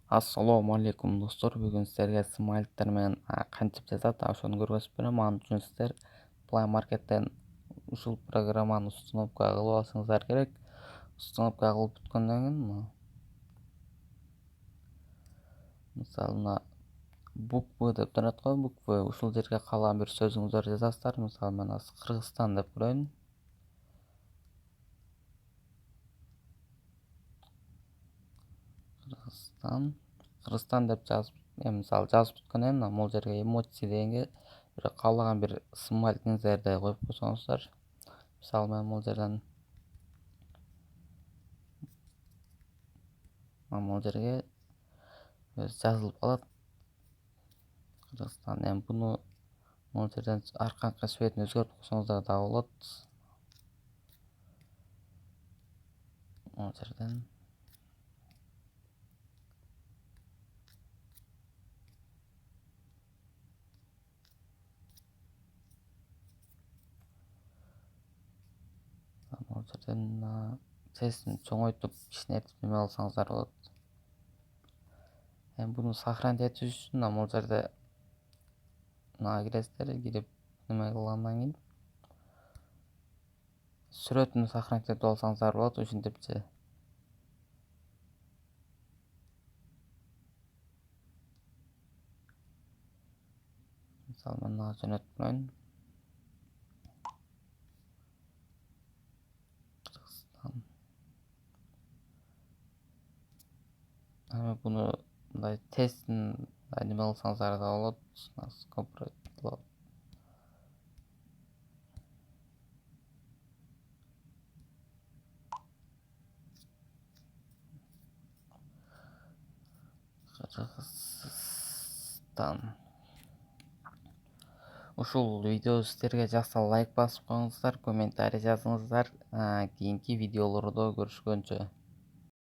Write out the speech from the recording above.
Ассалому алейкум достор. Бүгүн силерге смайликтер менен кантип жасалат ошону көрсөтүп берем. Ал үчүн силер Play Market'ten ушул программаны установка кылып алышыңыздар керек. Установка кылып бүткөндөн кийин мисалы мына буквы деп турат го, буквы ушул жерге каалаган бир сөзүңүздөрдү жазасыздар. Мисалы мен азыр Кыргызстан деп коеюн. Кыргызстан деп жазып, мисалы жазып бүткөндөн кийин могул жерге эмодзи дегенге бир каалаган бир смайликтиңиздерди коюп койсоңуздар. Мисалы мен могул жерден могул жерге жазылып калат Кыргызстан. Эми буну могул жерден арканкы цветин өзгөртүп койсоңуздар дагы болот. Могул жерден тестин чоңойтуп кичинейтип неме кылсаңыздар болот. Эми буну сохранить этиш үчүн могул жерде мынага киресиздер, кирип неме кылгандан кийин сүрөтүн сохранить этип алсаңыздар болот, ушинтипчи. Мисалы мен мына жөнөтүп коеюн. Эми буну мындай тестин неме кылсаңыздар да болот. Кыргызстан. Ушул видео силерге жакса лайк басып коюңуздар, комментарий жазыңыздар. Кийинки видеолордо көрүшкөнчө.